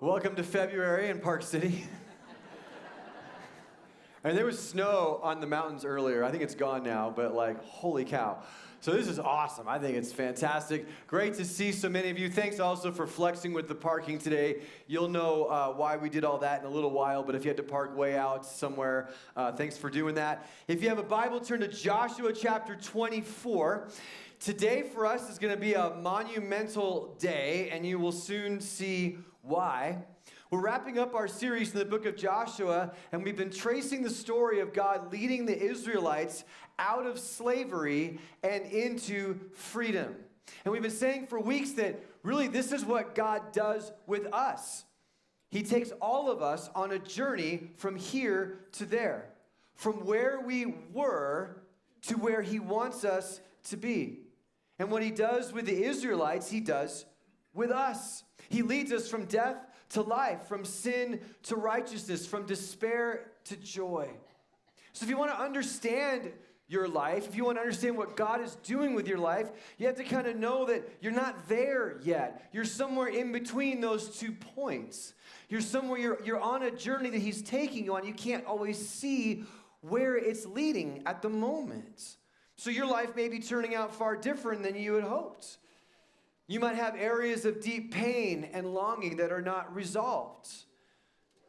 Welcome to February in Park City. And there was snow on the mountains earlier. I think it's gone now, but like, holy cow. So this is awesome. I think it's fantastic. Great to see so many of you. Thanks also for flexing with the parking today. You'll know why we did all that in a little while, but if you had to park way out somewhere, thanks for doing that. If you have a Bible, turn to Joshua chapter 24. Today for us is going to be a monumental day, and you will soon see why. We're wrapping up our series in the book of Joshua, and we've been tracing the story of God leading the Israelites out of slavery and into freedom. And we've been saying for weeks that really this is what God does with us. He takes all of us on a journey from here to there, from where we were to where He wants us to be. And what He does with the Israelites, He does with us. He leads us from death to life, from sin to righteousness, from despair to joy. So if you want to understand your life, if you want to understand what God is doing with your life, you have to kind of know that you're not there yet. You're somewhere in between those 2 points. You're on a journey that He's taking you on. You can't always see where it's leading at the moment. So your life may be turning out far different than you had hoped. You might have areas of deep pain and longing that are not resolved.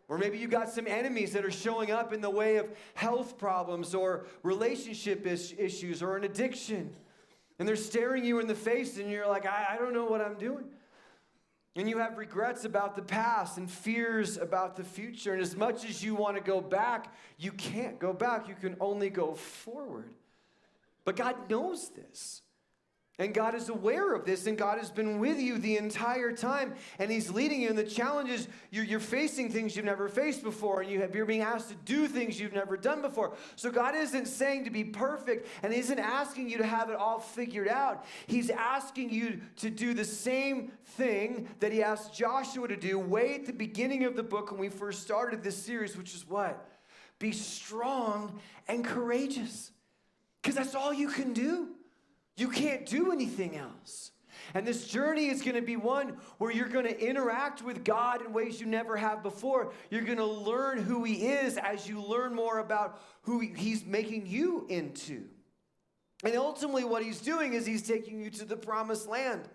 Or maybe you got some enemies that are showing up in the way of health problems or relationship issues or an addiction. And they're staring you in the face and you're like, I don't know what I'm doing. And you have regrets about the past and fears about the future. And as much as you want to go back, you can't go back. You can only go forward. But God knows this. And God is aware of this, and God has been with you the entire time, and He's leading you. And the challenge is you're facing things you've never faced before, and you're being asked to do things you've never done before. So God isn't saying to be perfect, and He isn't asking you to have it all figured out. He's asking you to do the same thing that He asked Joshua to do way at the beginning of the book when we first started this series, which is what? Be strong and courageous. Because that's all you can do. You can't do anything else. And this journey is going to be one where you're going to interact with God in ways you never have before. You're going to learn who He is as you learn more about who He's making you into. And ultimately what He's doing is He's taking you to the promised land.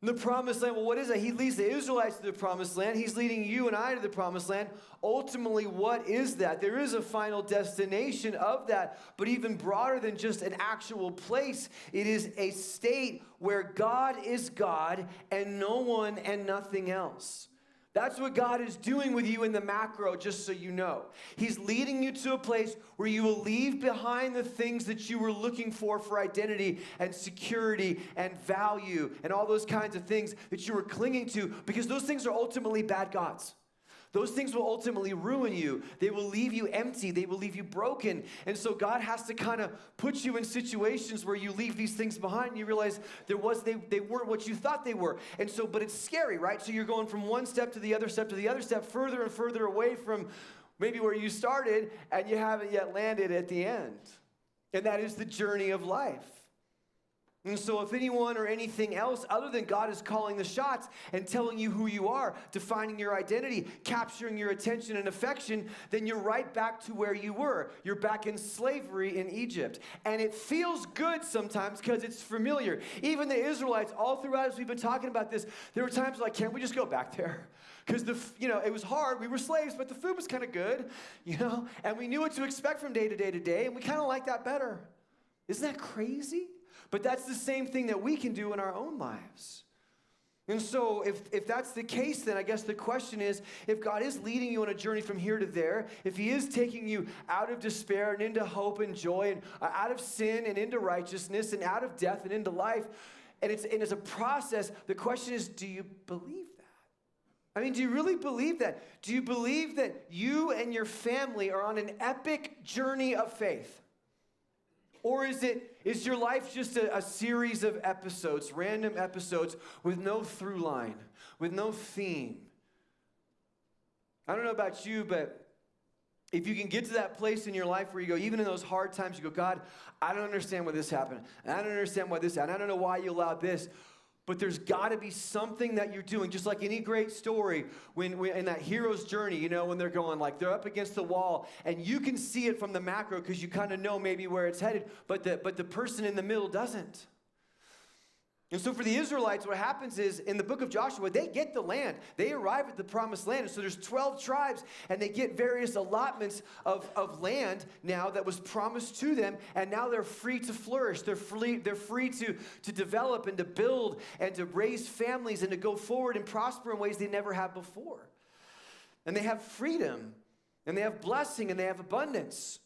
The promised land, well, what is that? He leads the Israelites to the promised land. He's leading you and I to the promised land. Ultimately, what is that? There is a final destination of that, but even broader than just an actual place, it is a state where God is God and no one and nothing else. That's what God is doing with you in the macro, just so you know. He's leading you to a place where you will leave behind the things that you were looking for identity and security and value and all those kinds of things that you were clinging to, because those things are ultimately bad gods. Those things will ultimately ruin you. They will leave you empty. They will leave you broken. And so God has to kind of put you in situations where you leave these things behind and you realize they weren't what you thought they were. And so, but it's scary, right? So you're going from one step to the other step to the other step, further and further away from maybe where you started, and you haven't yet landed at the end. And that is the journey of life. And so if anyone or anything else other than God is calling the shots and telling you who you are, defining your identity, capturing your attention and affection, then you're right back to where you were. You're back in slavery in Egypt. And it feels good sometimes because it's familiar. Even the Israelites, all throughout as we've been talking about this, there were times like, can't we just go back there? Because it was hard. We were slaves, but the food was kind of good, and we knew what to expect from day to day to day, and we kind of liked that better. Isn't that crazy? But that's the same thing that we can do in our own lives. And so if that's the case, then I guess the question is, if God is leading you on a journey from here to there, if He is taking you out of despair and into hope and joy, and out of sin and into righteousness, and out of death and into life, and it's a process, the question is, do you believe that? I mean, do you really believe that? Do you believe that you and your family are on an epic journey of faith? Or is your life just a series of episodes, random episodes with no through line, with no theme? I don't know about you, but if you can get to that place in your life where you go, even in those hard times, you go, God, I don't understand why this happened. And I don't understand why this happened. I don't know why you allowed this. But there's got to be something that you're doing, just like any great story, when in that hero's journey, you know, when they're going, like, they're up against the wall, and you can see it from the macro because you kind of know maybe where it's headed, but the person in the middle doesn't. And so for the Israelites, what happens is, in the book of Joshua, they get the land. They arrive at the promised land. And so there's 12 tribes, and they get various allotments of land now that was promised to them, and now they're free to flourish. They're free to develop and to build and to raise families and to go forward and prosper in ways they never have before. And they have freedom, and they have blessing, and they have abundance.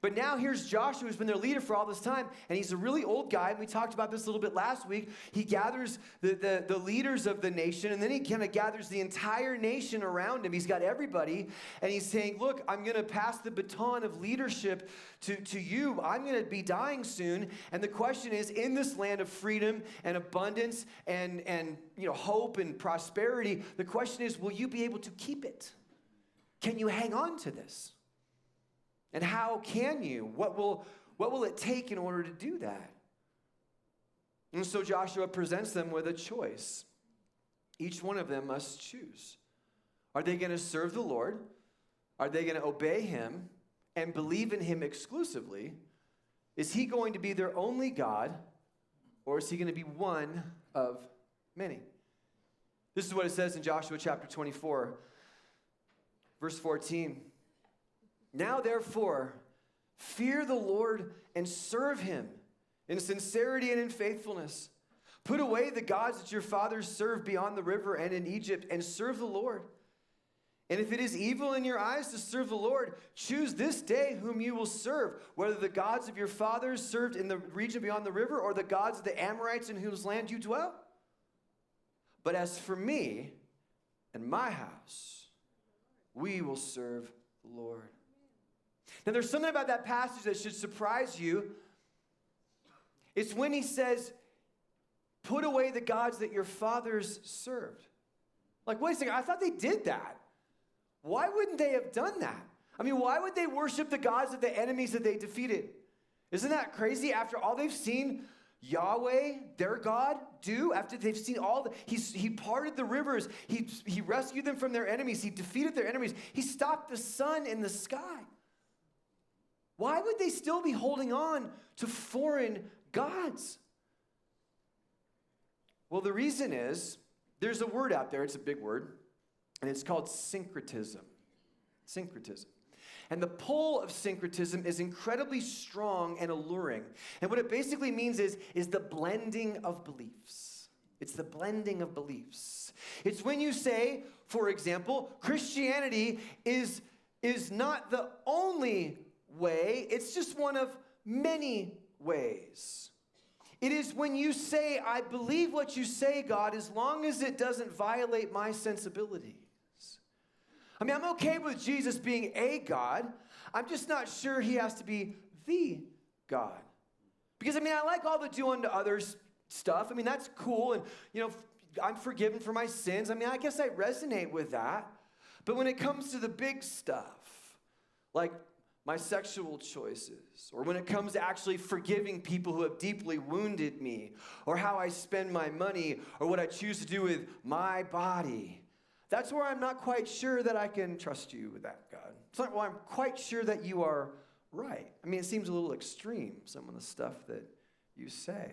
But now here's Joshua, who's been their leader for all this time, and he's a really old guy, and we talked about this a little bit last week. He gathers the leaders of the nation, and then he kind of gathers the entire nation around him. He's got everybody, and he's saying, look, I'm going to pass the baton of leadership to you. I'm going to be dying soon, and the question is, in this land of freedom and abundance and you know, hope and prosperity, the question is, will you be able to keep it? Can you hang on to this? And how can you? What will it take in order to do that? And so Joshua presents them with a choice. Each one of them must choose. Are they going to serve the Lord? Are they going to obey him and believe in him exclusively? Is he going to be their only God, or is he going to be one of many? This is what it says in Joshua chapter 24, verse 14. Now, therefore, fear the Lord and serve him in sincerity and in faithfulness. Put away the gods that your fathers served beyond the river and in Egypt, and serve the Lord. And if it is evil in your eyes to serve the Lord, choose this day whom you will serve, whether the gods of your fathers served in the region beyond the river, or the gods of the Amorites in whose land you dwell. But as for me and my house, we will serve the Lord. Now, there's something about that passage that should surprise you. It's when he says, put away the gods that your fathers served. Like, wait a second, I thought they did that. Why wouldn't they have done that? I mean, why would they worship the gods of the enemies that they defeated? Isn't that crazy? After all they've seen Yahweh, their God, do, after they've seen he parted the rivers, he rescued them from their enemies, he defeated their enemies, he stopped the sun in the sky. Why would they still be holding on to foreign gods? Well, the reason is, there's a word out there, it's a big word, and it's called syncretism. Syncretism. And the pull of syncretism is incredibly strong and alluring. And what it basically means is the blending of beliefs. It's the blending of beliefs. It's when you say, for example, Christianity is not the only way, it's just one of many ways. It is when you say, I believe what you say, God, as long as it doesn't violate my sensibilities. I mean, I'm okay with Jesus being a God. I'm just not sure he has to be the God. Because, I mean, I like all the do unto others stuff. I mean, that's cool. And, you know, I'm forgiven for my sins. I mean, I guess I resonate with that. But when it comes to the big stuff, like my sexual choices, or when it comes to actually forgiving people who have deeply wounded me, or how I spend my money, or what I choose to do with my body, that's where I'm not quite sure that I can trust you with that, God. It's not where I'm quite sure that you are right. I mean, it seems a little extreme, some of the stuff that you say.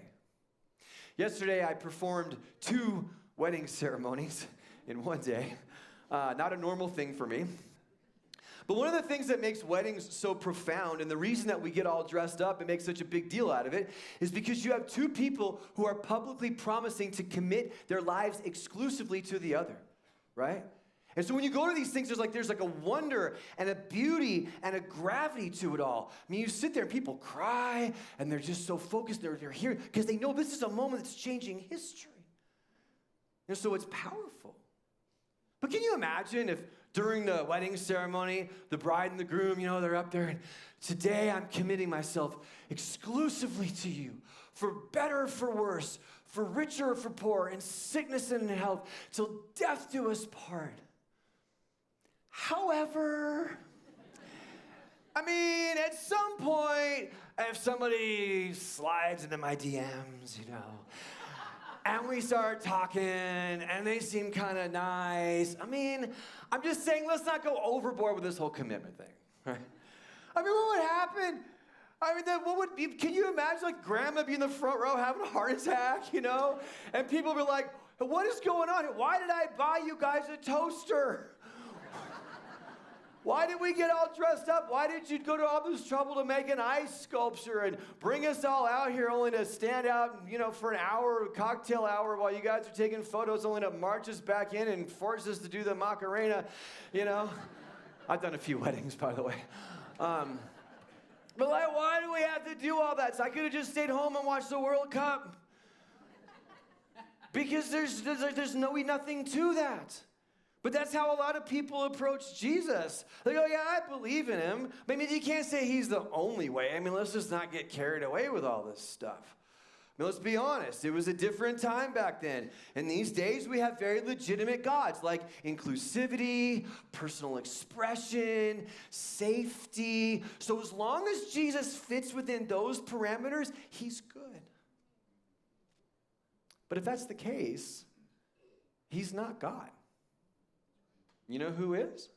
Yesterday, I performed 2 wedding ceremonies in one day. Not a normal thing for me. But one of the things that makes weddings so profound, and the reason that we get all dressed up and make such a big deal out of it, is because you have 2 people who are publicly promising to commit their lives exclusively to the other, right? And so when you go to these things, there's like a wonder and a beauty and a gravity to it all. I mean, you sit there and people cry, and they're just so focused. They're here because they know this is a moment that's changing history. And so it's powerful. But can you imagine if during the wedding ceremony, the bride and the groom, you know, they're up there, and today I'm committing myself exclusively to you, for better or for worse, for richer or for poor, in sickness and in health, till death do us part. However, I mean, at some point, if somebody slides into my DMs, you know, And we start talking, and they seem kind of nice. I mean, I'm just saying, let's not go overboard with this whole commitment thing, right? I mean, what would happen? I mean, can you imagine, like, grandma be in the front row having a heart attack, you know? And people be like, what is going on? Why did I buy you guys a toaster? Why did we get all dressed up? Why did you go to all this trouble to make an ice sculpture and bring us all out here only to stand out, you know, for an hour, cocktail hour, while you guys are taking photos, only to march us back in and force us to do the Macarena, you know? I've done a few weddings, by the way. But like, why do we have to do all that? So I could have just stayed home and watched the World Cup. Because there's nothing to that. But that's how a lot of people approach Jesus. They go, yeah, I believe in him. But I mean, you can't say he's the only way. I mean, let's just not get carried away with all this stuff. I mean, let's be honest. It was a different time back then. And these days, we have very legitimate gods like inclusivity, personal expression, safety. So as long as Jesus fits within those parameters, he's good. But if that's the case, he's not God. You know who is?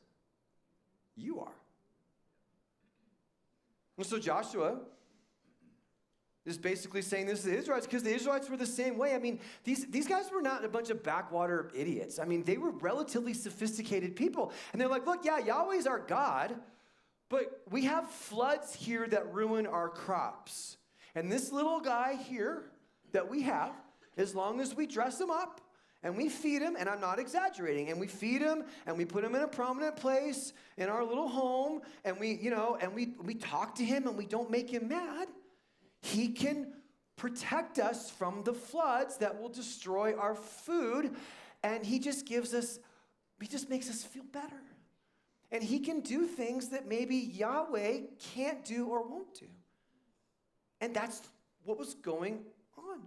You are. And so Joshua is basically saying this to the Israelites because the Israelites were the same way. I mean, these guys were not a bunch of backwater idiots. I mean, they were relatively sophisticated people. And they're like, look, yeah, Yahweh's our God, but we have floods here that ruin our crops. And this little guy here that we have, as long as we dress him up, and we feed him, and I'm not exaggerating, and we feed him, and we put him in a prominent place in our little home, and we talk to him, and we don't make him mad, he can protect us from the floods that will destroy our food, and he just makes us feel better. And he can do things that maybe Yahweh can't do or won't do. And that's what was going on.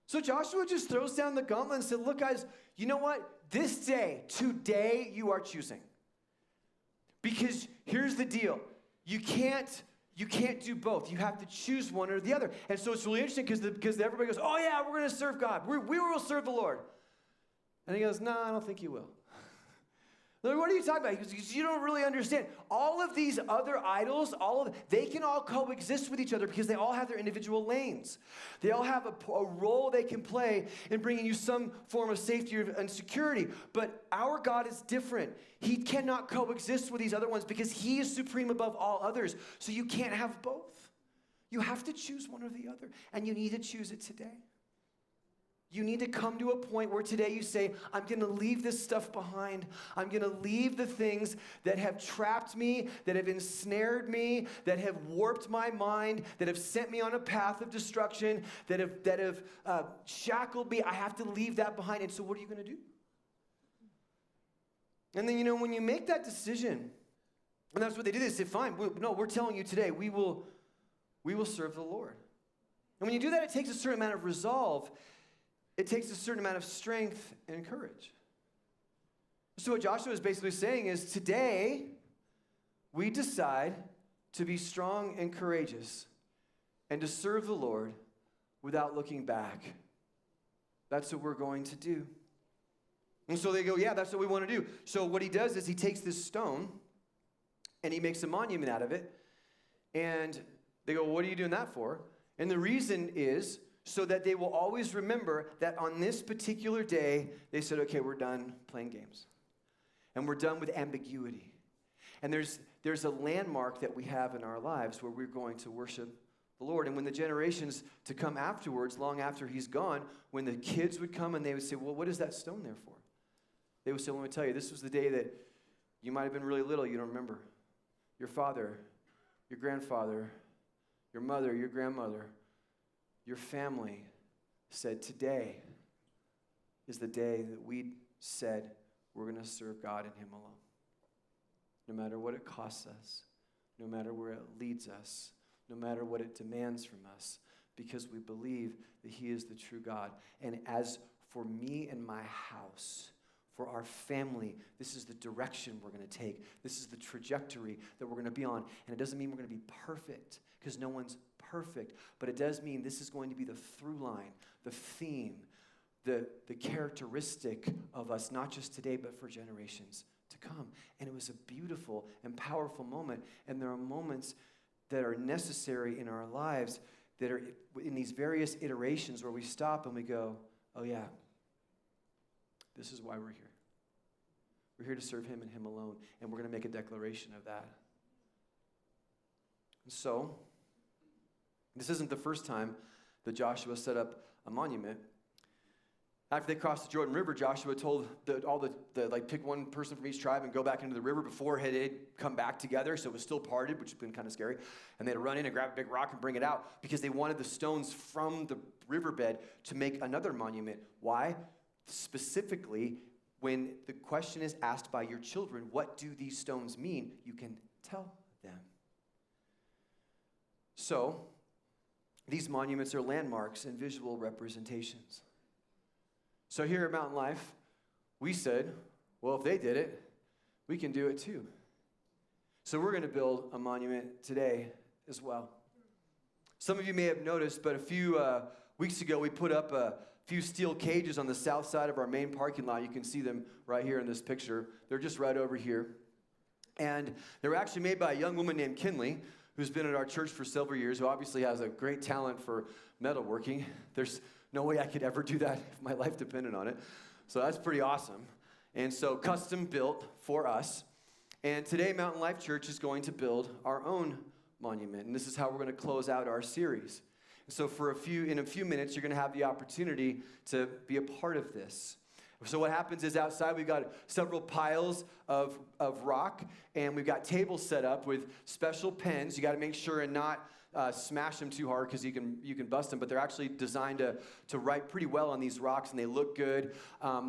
So Joshua just throws down the gauntlet and said, look, guys, you know what? This day, today, you are choosing. Because here's the deal. You can't do both. You have to choose one or the other. And so it's really interesting because everybody goes, oh, yeah, we're going to serve God. We will serve the Lord. And he goes, no, I don't think you will. Like, what are you talking about? He goes, you don't really understand. All of these other idols, they can all coexist with each other because they all have their individual lanes. They all have a role they can play in bringing you some form of safety and security. But our God is different. He cannot coexist with these other ones because he is supreme above all others. So you can't have both. You have to choose one or the other, and you need to choose it today. You need to come to a point where today you say, I'm going to leave this stuff behind. I'm going to leave the things that have trapped me, that have ensnared me, that have warped my mind, that have sent me on a path of destruction, that have shackled me. I have to leave that behind. And so what are you going to do? And then, when you make that decision, and that's what they did, they said, fine, we're telling you today, we will serve the Lord. And when you do that, it takes a certain amount of resolve. It takes a certain amount of strength and courage. So what Joshua is basically saying is today, we decide to be strong and courageous and to serve the Lord without looking back. That's what we're going to do. And so they go, yeah, that's what we want to do. So what he does is he takes this stone and he makes a monument out of it. And they go, well, what are you doing that for? And the reason is so that they will always remember that on this particular day, they said, okay, we're done playing games. And we're done with ambiguity. And there's a landmark that we have in our lives where we're going to worship the Lord. And when the generations to come afterwards, long after he's gone, when the kids would come and they would say, well, what is that stone there for? They would say, well, let me tell you, this was the day that you might have been really little, you don't remember. Your father, your grandfather, your mother, your grandmother, your family said today is the day that we said we're going to serve God and him alone. No matter what it costs us, no matter where it leads us, no matter what it demands from us, because we believe that he is the true God. And as for me and my house, for our family, this is the direction we're going to take. This is the trajectory that we're going to be on. And it doesn't mean we're going to be perfect, because no one's perfect. But it does mean this is going to be the through line, the theme the characteristic of us, not just today, but for generations to come. And it was a beautiful and powerful moment. And there are moments that are necessary in our lives that are in these various iterations where we stop and we go, oh yeah, this is why we're here. We're here to serve him and him alone. And we're going to make a declaration of that. And so, this isn't the first time that Joshua set up a monument. After they crossed the Jordan River, Joshua told pick one person from each tribe and go back into the river before they'd come back together. So it was still parted, which has been kind of scary. And they had to run in and grab a big rock and bring it out because they wanted the stones from the riverbed to make another monument. Why? Specifically, when the question is asked by your children, what do these stones mean? You can tell them. So, these monuments are landmarks and visual representations. So here at Mountain Life, we said, well, if they did it, we can do it too. So we're going to build a monument today as well. Some of you may have noticed, but a few weeks ago, we put up a few steel cages on the south side of our main parking lot. You can see them right here in this picture. They're just right over here. And they were actually made by a young woman named Kinley, who's been at our church for several years, who obviously has a great talent for metalworking. There's no way I could ever do that if my life depended on it. So that's pretty awesome. And so custom built for us. And today, Mountain Life Church is going to build our own monument. And this is how we're going to close out our series. So in a few minutes, you're going to have the opportunity to be a part of this. So what happens is outside we've got several piles of rock, and we've got tables set up with special pens. You got to make sure and not smash them too hard because you can bust them, but they're actually designed to write pretty well on these rocks, and they look good.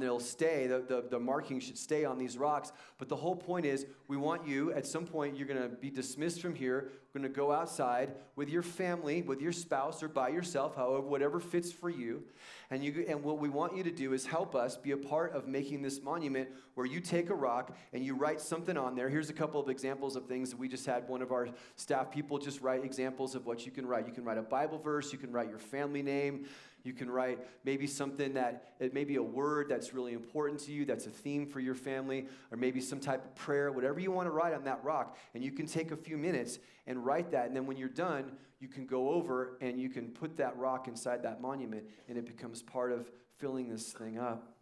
They'll stay. The marking should stay on these rocks. But the whole point is we want you, at some point, you're going to be dismissed from here. We're going to go outside with your family, with your spouse, or by yourself, however, whatever fits for you. And what we want you to do is help us be a part of making this monument where you take a rock and you write something on there. Here's a couple of examples of things that we just had one of our staff people just write examples of what you can write. You can write a Bible verse. You can write your family name. You can write maybe something it may be a word that's really important to you, that's a theme for your family, or maybe some type of prayer, whatever you want to write on that rock. And you can take a few minutes and write that. And then when you're done, you can go over and you can put that rock inside that monument, and it becomes part of filling this thing up.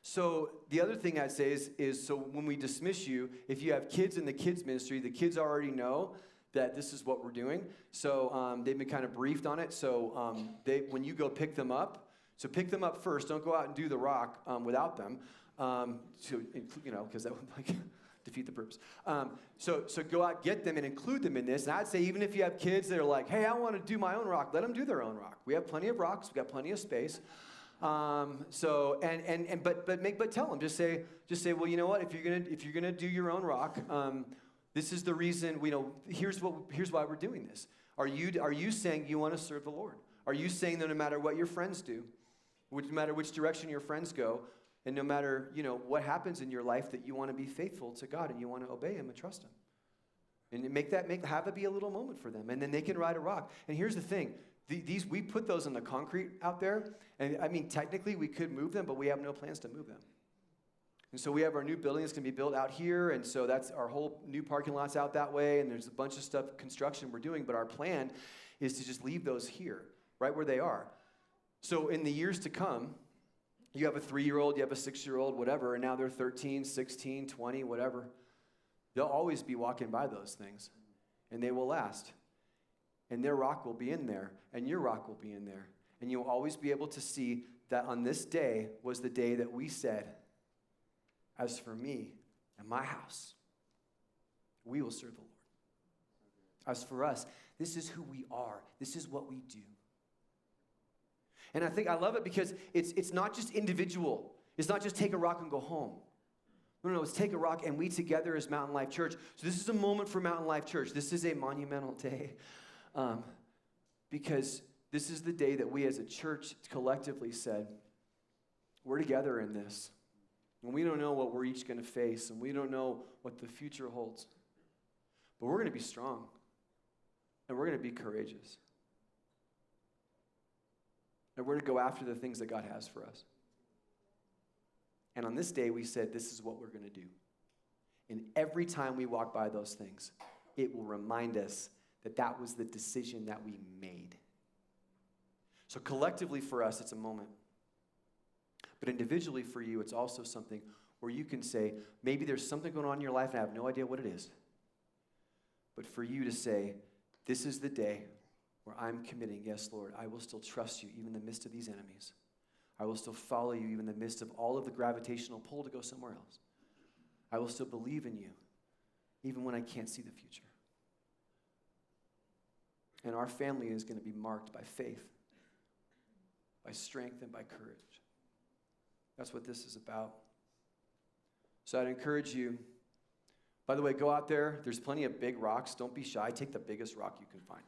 So the other thing I'd say is so when we dismiss you, if you have kids in the kids ministry, the kids already know that this is what we're doing. So they've been kind of briefed on it. So when you go pick them up, so pick them up first. Don't go out and do the rock without them, because that would defeat the purpose. So go out, get them, and include them in this. And I'd say even if you have kids that are like, hey, I want to do my own rock, let them do their own rock. We have plenty of rocks. We've got plenty of space. But tell them, just say, well, you know what? If you're gonna do your own rock, this is the reason. Here's why we're doing this. Are you saying you want to serve the Lord? Are you saying that no matter what your friends do, no matter which direction your friends go, and no matter what happens in your life, that you want to be faithful to God and you want to obey Him and trust Him, and have it be a little moment for them, and then they can ride a rock. And here's the thing. We put those in the concrete out there, and I mean, technically we could move them, but we have no plans to move them. And so we have our new building that's going to be built out here, and so that's our whole new parking lot's out that way, and there's a bunch of stuff, construction we're doing, but our plan is to just leave those here, right where they are. So in the years to come, you have a 3-year-old, you have a 6-year-old, whatever, and now they're 13, 16, 20, whatever. They'll always be walking by those things, and they will last. And their rock will be in there, and your rock will be in there. And you'll always be able to see that on this day was the day that we said, as for me and my house, we will serve the Lord. As for us, this is who we are. This is what we do. And I love it because it's not just individual. It's not just take a rock and go home. No, it's take a rock and we together as Mountain Life Church. So this is a moment for Mountain Life Church. This is a monumental day. Because this is the day that we as a church collectively said, we're together in this. And we don't know what we're each going to face, and we don't know what the future holds. But we're going to be strong, and we're going to be courageous. And we're to go after the things that God has for us. And on this day, we said, this is what we're going to do. And every time we walk by those things, it will remind us that that was the decision that we made. So collectively for us, it's a moment. But individually for you, it's also something where you can say, maybe there's something going on in your life and I have no idea what it is. But for you to say, this is the day where I'm committing, yes, Lord, I will still trust you even in the midst of these enemies. I will still follow you even in the midst of all of the gravitational pull to go somewhere else. I will still believe in you even when I can't see the future. And our family is going to be marked by faith, by strength, and by courage. That's what this is about. So I'd encourage you, by the way, go out there. There's plenty of big rocks. Don't be shy. Take the biggest rock you can find.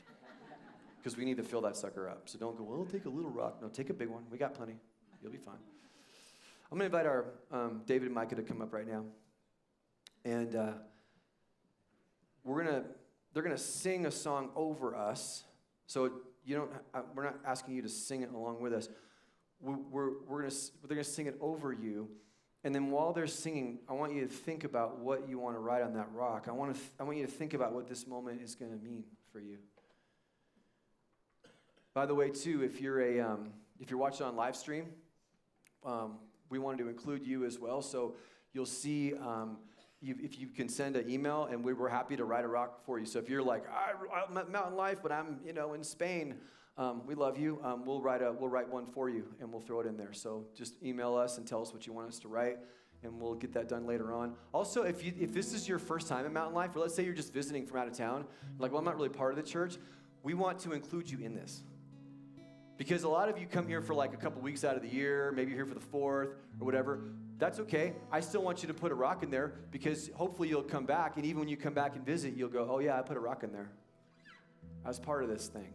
Because we need to fill that sucker up. So don't go, well, take a little rock. No, take a big one. We got plenty. You'll be fine. I'm going to invite our David and Micah to come up right now. And they're going to sing a song over us. So we're not asking you to sing it along with us. They're going to sing it over you. And then while they're singing, I want you to think about what you want to write on that rock. I want you to think about what this moment is going to mean for you. By the way, too, if you're watching on live stream, we wanted to include you as well. So you'll see if you can send an email, and we were happy to write a rock for you. So if you're like, I'm at Mountain Life, but I'm in Spain, we love you. We'll write one for you, and we'll throw it in there. So just email us and tell us what you want us to write, and we'll get that done later on. Also, if this is your first time at Mountain Life, or let's say you're just visiting from out of town, like, well, I'm not really part of the church, we want to include you in this. Because a lot of you come here for like a couple weeks out of the year, maybe you're here for the 4th or whatever. That's okay. I still want you to put a rock in there because hopefully you'll come back, and even when you come back and visit, you'll go, oh yeah, I put a rock in there. I was part of this thing.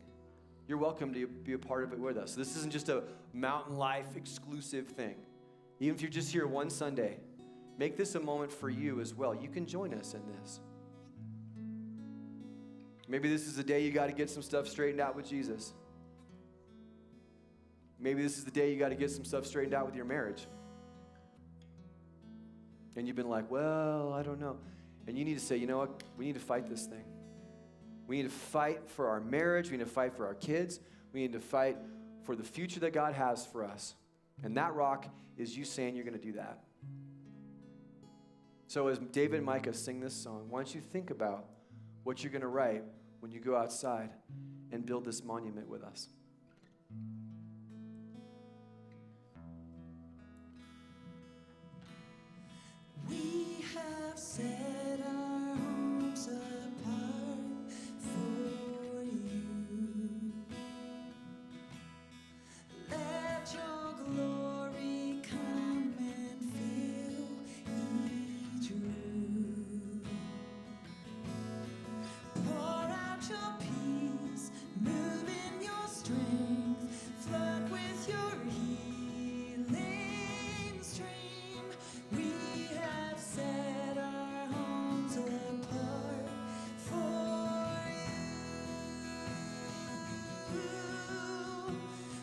You're welcome to be a part of it with us. This isn't just a Mountain Life exclusive thing. Even if you're just here one Sunday, make this a moment for you as well. You can join us in this. Maybe this is the day you got to get some stuff straightened out with Jesus. Maybe this is the day you got to get some stuff straightened out with your marriage. And you've been like, well, I don't know. And you need to say, you know what? We need to fight this thing. We need to fight for our marriage. We need to fight for our kids. We need to fight for the future that God has for us. And that rock is you saying you're going to do that. So as David and Micah sing this song, why don't you think about what you're going to write when you go outside and build this monument with us. We have set our homes apart for you. Let your glory come and fill each room. Pour out your peace, move in your strength, flood with your healing stream. We have set our homes apart for you.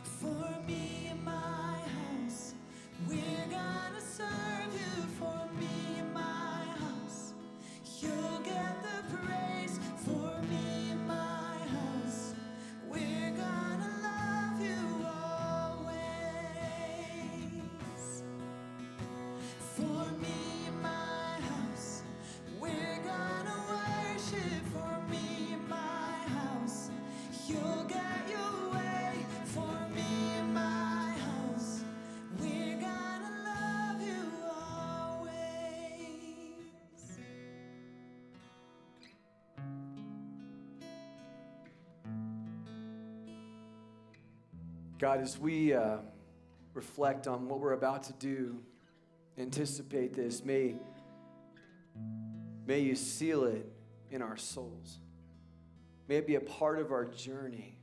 For me and my house, we're gonna serve you. For me and my house, you'll get the praise. For me and my house, we're gonna love you always. For me and my house, we're gonna worship. For me and my house, you'll get your way. For me and my house, we're gonna love you always. God, as we reflect on what we're about to do, anticipate this, may you seal it in our souls. May it be a part of our journey.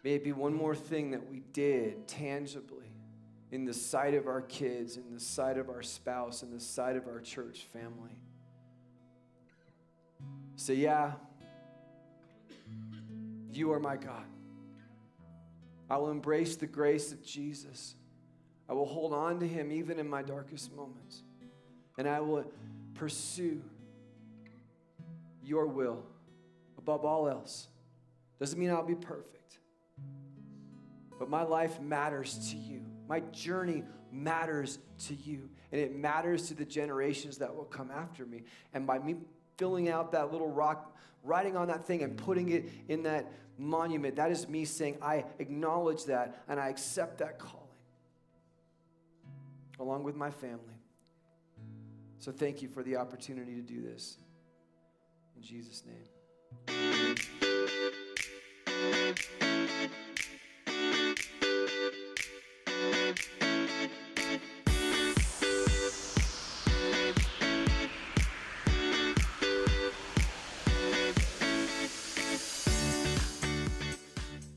May it be one more thing that we did tangibly in the sight of our kids, in the sight of our spouse, in the sight of our church family. Say, yeah, you are my God. I will embrace the grace of Jesus. I will hold on to him even in my darkest moments. And I will pursue your will above all else. Doesn't mean I'll be perfect, but my life matters to you. My journey matters to you, and it matters to the generations that will come after me. And by me filling out that little rock, writing on that thing and putting it in that monument, that is me saying, I acknowledge that and I accept that calling, along with my family. So thank you for the opportunity to do this. In Jesus' name.